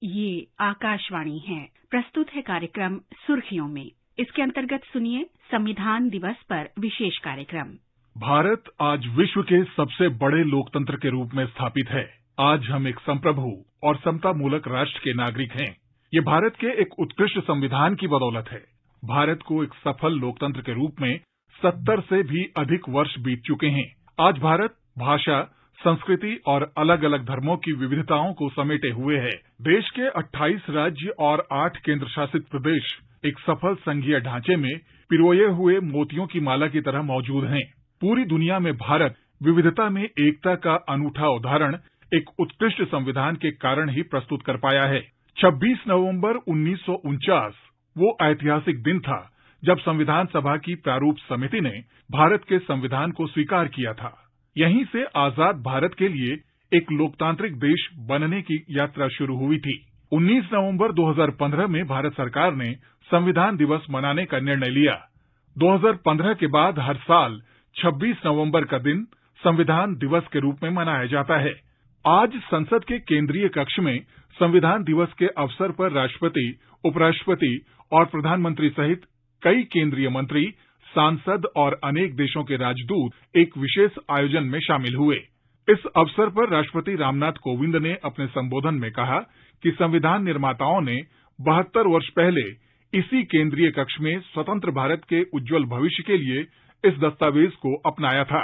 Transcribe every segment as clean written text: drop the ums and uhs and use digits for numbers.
ये आकाशवाणी है। प्रस्तुत है कार्यक्रम सुर्खियों में। इसके अंतर्गत सुनिए संविधान दिवस पर विशेष कार्यक्रम। भारत आज विश्व के सबसे बड़े लोकतंत्र के रूप में स्थापित है। आज हम एक संप्रभु और समता मूलक राष्ट्र के नागरिक हैं। ये भारत के एक उत्कृष्ट संविधान की बदौलत है। भारत को एक सफल लोकतंत्र के रूप में 70 से भी अधिक वर्ष बीत चुके हैं। आज भारत भाषा, संस्कृति और अलग अलग धर्मों की विविधताओं को समेटे हुए है। देश के 28 राज्य और 8 केंद्र शासित प्रदेश एक सफल संघीय ढांचे में पिरोए हुए मोतियों की माला की तरह मौजूद हैं। पूरी दुनिया में भारत विविधता में एकता का अनूठा उदाहरण एक उत्कृष्ट संविधान के कारण ही प्रस्तुत कर पाया है। 26 नवंबर 1949 वो ऐतिहासिक दिन था जब संविधान सभा की प्रारूप समिति ने भारत के संविधान को स्वीकार किया था। यहीं से आजाद भारत के लिए एक लोकतांत्रिक देश बनने की यात्रा शुरू हुई थी। 19 नवंबर 2015 में भारत सरकार ने संविधान दिवस मनाने का निर्णय लिया। 2015 के बाद हर साल 26 नवंबर का दिन संविधान दिवस के रूप में मनाया जाता है। आज संसद के केंद्रीय कक्ष में संविधान दिवस के अवसर पर राष्ट्रपति, उपराष्ट्रपति और प्रधानमंत्री सहित कई केंद्रीय मंत्री, सांसद और अनेक देशों के राजदूत एक विशेष आयोजन में शामिल हुए। इस अवसर पर राष्ट्रपति रामनाथ कोविंद ने अपने संबोधन में कहा कि संविधान निर्माताओं ने 72 वर्ष पहले इसी केंद्रीय कक्ष में स्वतंत्र भारत के उज्जवल भविष्य के लिए इस दस्तावेज को अपनाया था।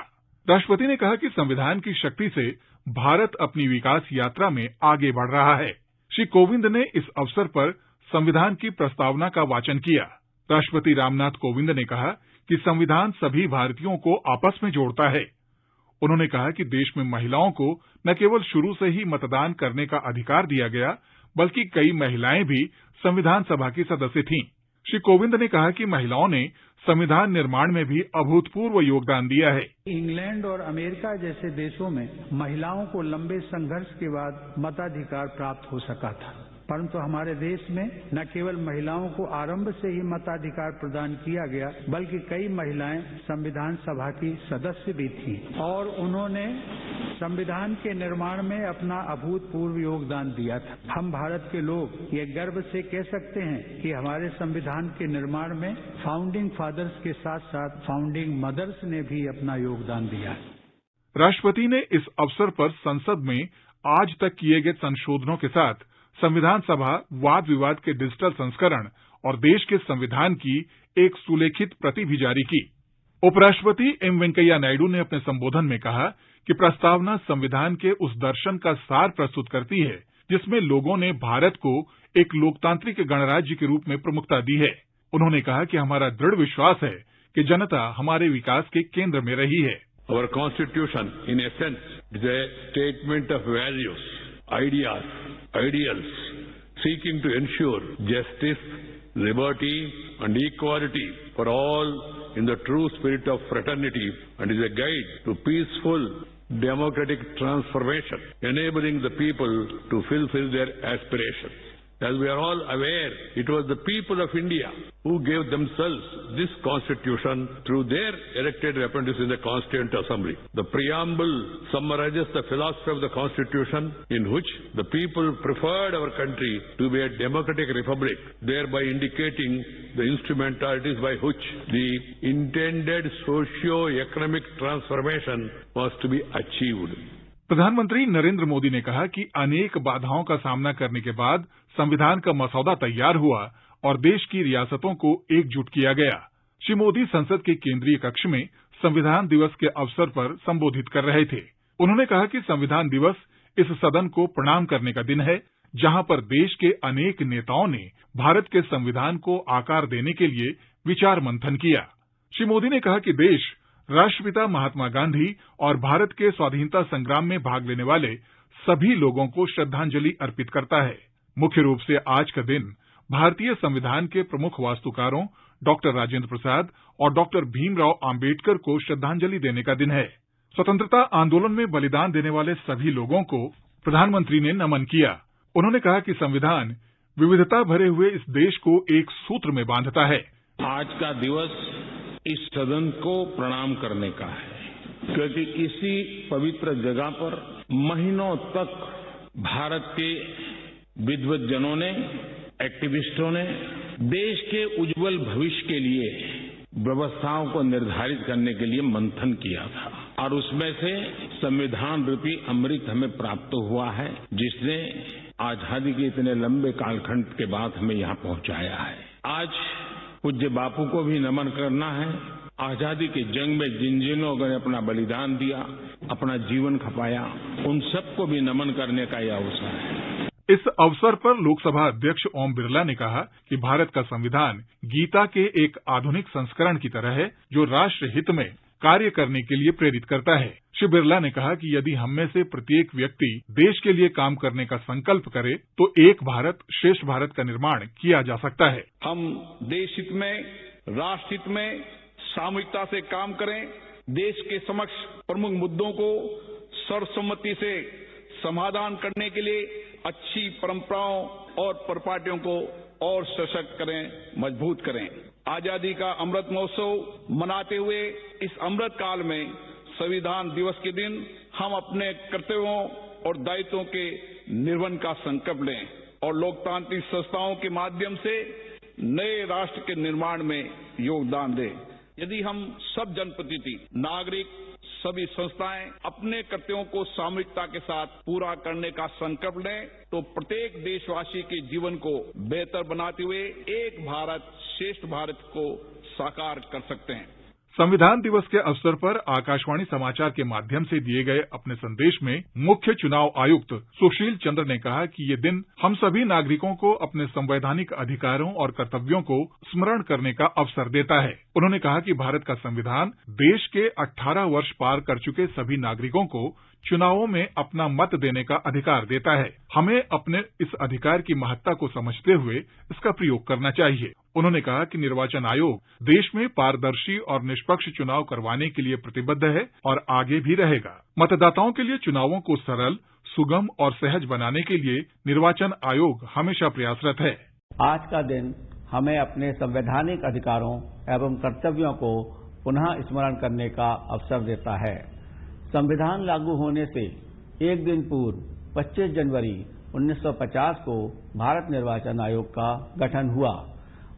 राष्ट्रपति ने कहा कि संविधान की शक्ति से भारत अपनी विकास यात्रा में आगे बढ़ रहा है। श्री कोविंद ने इस अवसर पर संविधान की प्रस्तावना का वाचन किया। राष्ट्रपति रामनाथ कोविंद ने कहा कि संविधान सभी भारतीयों को आपस में जोड़ता है। उन्होंने कहा कि देश में महिलाओं को न केवल शुरू से ही मतदान करने का अधिकार दिया गया, बल्कि कई महिलाएं भी संविधान सभा की सदस्य थीं। श्री कोविंद ने कहा कि महिलाओं ने संविधान निर्माण में भी अभूतपूर्व योगदान दिया है। इंग्लैंड और अमेरिका जैसे देशों में महिलाओं को लंबे संघर्ष के बाद मताधिकार प्राप्त हो सका था, परंतु हमारे देश में न केवल महिलाओं को आरंभ से ही मताधिकार प्रदान किया गया, बल्कि कई महिलाएं संविधान सभा की सदस्य भी थीं और उन्होंने संविधान के निर्माण में अपना अभूतपूर्व योगदान दिया था। हम भारत के लोग ये गर्व से कह सकते हैं कि हमारे संविधान के निर्माण में फाउंडिंग फादर्स के साथ साथ फाउंडिंग मदर्स ने भी अपना योगदान दिया। राष्ट्रपति ने इस अवसर पर संसद में आज तक किए गए संशोधनों के साथ संविधान सभा, वाद विवाद के डिजिटल संस्करण और देश के संविधान की एक सुलेखित प्रति भी जारी की। उपराष्ट्रपति एम वेंकैया नायडू ने अपने संबोधन में कहा कि प्रस्तावना संविधान के उस दर्शन का सार प्रस्तुत करती है जिसमें लोगों ने भारत को एक लोकतांत्रिक गणराज्य के रूप में प्रमुखता दी है। उन्होंने कहा कि हमारा दृढ़ विश्वास है कि जनता हमारे विकास के केंद्र में रही है। Our constitution, in essence, is a statement of values, ideals, seeking to ensure justice, liberty, and equality for all in the true spirit of fraternity, and is a guide to peaceful, democratic transformation, enabling the people to fulfill their aspirations. As we are all aware, it was the people of India who gave themselves this constitution through their elected representatives in the Constituent Assembly. The preamble summarizes the philosophy of the constitution in which the people preferred our country to be a democratic republic, thereby indicating the instrumentalities by which the intended socio-economic transformation was to be achieved. प्रधानमंत्री नरेंद्र मोदी ने कहा कि अनेक बाधाओं का सामना करने के बाद संविधान का मसौदा तैयार हुआ और देश की रियासतों को एकजुट किया गया। श्री मोदी संसद के केंद्रीय कक्ष में संविधान दिवस के अवसर पर संबोधित कर रहे थे। उन्होंने कहा कि संविधान दिवस इस सदन को प्रणाम करने का दिन है, जहां पर देश के अनेक नेताओं ने भारत के संविधान को आकार देने के लिए विचार मंथन किया। श्री मोदी ने कहा कि देश राष्ट्रपिता महात्मा गांधी और भारत के स्वाधीनता संग्राम में भाग लेने वाले सभी लोगों को श्रद्धांजलि अर्पित करता है। मुख्य रूप से आज का दिन भारतीय संविधान के प्रमुख वास्तुकारों डॉक्टर राजेंद्र प्रसाद और डॉक्टर भीमराव आम्बेडकर को श्रद्धांजलि देने का दिन है। स्वतंत्रता आंदोलन में बलिदान देने वाले सभी लोगों को प्रधानमंत्री ने नमन किया। उन्होंने कहा कि संविधान विविधता भरे हुए इस देश को एक सूत्र में बांधता है। आज का दिवस इस सदन को प्रणाम करने का है, क्योंकि इसी पवित्र जगह पर महीनों तक भारत के विद्वतजनों ने, एक्टिविस्टों ने देश के उज्जवल भविष्य के लिए व्यवस्थाओं को निर्धारित करने के लिए मंथन किया था और उसमें से संविधान रूपी अमृत हमें प्राप्त हुआ है, जिसने आजादी के इतने लंबे कालखंड के बाद हमें यहाँ पहुंचाया है। आज पूज्य बापू को भी नमन करना है। आजादी की जंग में जिन जिन लोगों ने अपना बलिदान दिया, अपना जीवन खपाया, उन सबको भी नमन करने का यह अवसर है। इस अवसर पर लोकसभा अध्यक्ष ओम बिरला ने कहा कि भारत का संविधान गीता के एक आधुनिक संस्करण की तरह है, जो राष्ट्र हित में कार्य करने के लिए प्रेरित करता है। श्री बिरला ने कहा कि यदि हम में से प्रत्येक व्यक्ति देश के लिए काम करने का संकल्प करे, तो एक भारत श्रेष्ठ भारत का निर्माण किया जा सकता है। हम देश हित में, राष्ट्र हित में सामूहिकता से काम करें, देश के समक्ष प्रमुख मुद्दों को सर्वसम्मति से समाधान करने के लिए अच्छी परंपराओं और परिपाटियों को और सशक्त करें, मजबूत करें। आजादी का अमृत महोत्सव मनाते हुए इस अमृत काल में संविधान दिवस के दिन हम अपने कर्तव्यों और दायित्वों के निर्वहन का संकल्प लें और लोकतांत्रिक संस्थाओं के माध्यम से नए राष्ट्र के निर्माण में योगदान दें। यदि हम सब जनप्रतिनिधि, नागरिक, सभी संस्थाएं अपने कर्तव्यों को सामूहिकता के साथ पूरा करने का संकल्प लें, तो प्रत्येक देशवासी के जीवन को बेहतर बनाते हुए एक भारत श्रेष्ठ भारत को साकार कर सकते हैं। संविधान दिवस के अवसर पर आकाशवाणी समाचार के माध्यम से दिए गए अपने संदेश में मुख्य चुनाव आयुक्त सुशील चंद्र ने कहा कि ये दिन हम सभी नागरिकों को अपने संवैधानिक अधिकारों और कर्तव्यों को स्मरण करने का अवसर देता है। उन्होंने कहा कि भारत का संविधान देश के 18 वर्ष पार कर चुके सभी नागरिकों को चुनावों में अपना मत देने का अधिकार देता है। हमें अपने इस अधिकार की महत्ता को समझते हुए इसका प्रयोग करना चाहिए। उन्होंने कहा कि निर्वाचन आयोग देश में पारदर्शी और निष्पक्ष चुनाव करवाने के लिए प्रतिबद्ध है और आगे भी रहेगा। मतदाताओं के लिए चुनावों को सरल, सुगम और सहज बनाने के लिए निर्वाचन आयोग हमेशा प्रयासरत है। आज का दिन हमें अपने संवैधानिक अधिकारों एवं कर्तव्यों को पुनः स्मरण करने का अवसर देता है। संविधान लागू होने से एक दिन पूर्व 25 जनवरी 1950 को भारत निर्वाचन आयोग का गठन हुआ।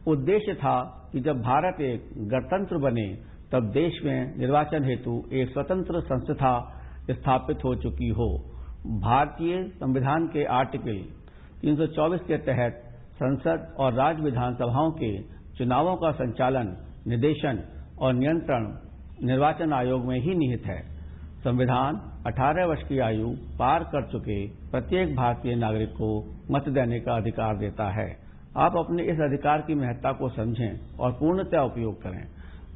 उद्देश्य था कि जब भारत एक गणतंत्र बने, तब देश में निर्वाचन हेतु एक स्वतंत्र संस्था स्थापित हो चुकी हो। भारतीय संविधान के आर्टिकल 324 के तहत संसद और राज्य विधानसभाओं के चुनावों का संचालन, निर्देशन और नियंत्रण निर्वाचन आयोग में ही निहित है। संविधान 18 वर्ष की आयु पार कर चुके प्रत्येक भारतीय नागरिक को मत देने का अधिकार देता है। आप अपने इस अधिकार की महत्ता को समझें और पूर्णतः उपयोग करें।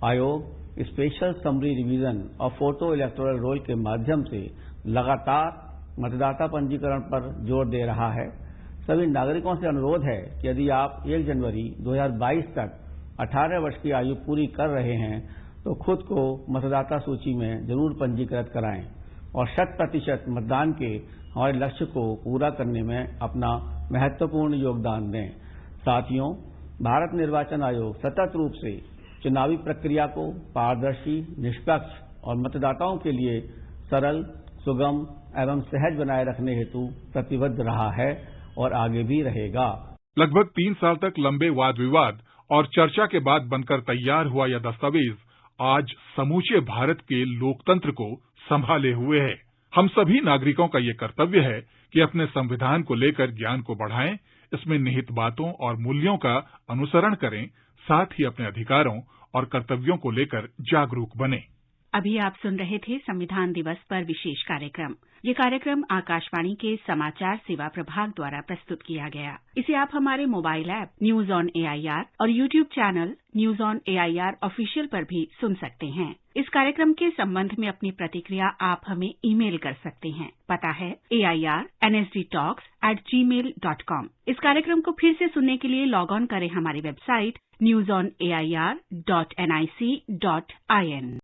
आयोग स्पेशल समरी रिवीजन और फोटो इलेक्टोरल रोल के माध्यम से लगातार मतदाता पंजीकरण पर जोर दे रहा है। सभी नागरिकों से अनुरोध है कि यदि आप 1 जनवरी 2022 तक 18 वर्ष की आयु पूरी कर रहे हैं, तो खुद को मतदाता सूची में जरूर पंजीकृत कराएं और 100% मतदान के हमारे लक्ष्य को पूरा करने में अपना महत्वपूर्ण योगदान दें। साथियों, भारत निर्वाचन आयोग सतत रूप से चुनावी प्रक्रिया को पारदर्शी, निष्पक्ष और मतदाताओं के लिए सरल, सुगम एवं सहज बनाए रखने हेतु प्रतिबद्ध रहा है और आगे भी रहेगा। लगभग 3 साल तक लंबे वाद विवाद और चर्चा के बाद बनकर तैयार हुआ यह दस्तावेज आज समूचे भारत के लोकतंत्र को संभाले हुए है। हम सभी नागरिकों का ये कर्तव्य है कि अपने संविधान को लेकर ज्ञान को बढ़ाएं, इसमें निहित बातों और मूल्यों का अनुसरण करें, साथ ही अपने अधिकारों और कर्तव्यों को लेकर जागरूक बने। अभी आप सुन रहे थे संविधान दिवस पर विशेष कार्यक्रम। ये कार्यक्रम आकाशवाणी के समाचार सेवा प्रभाग द्वारा प्रस्तुत किया गया। इसे आप हमारे mobile app news on AIR और YouTube channel news on AIR official पर भी सुन सकते हैं। इस कार्यक्रम के संबंध में अपनी प्रतिक्रिया आप हमें ईमेल कर सकते हैं। पता है airnsdtalks@gmail.com। इस कार्यक्रम को फिर से सुनने के लिए लॉग ऑन करें हमारी वेबसाइट newsonair.nic.in।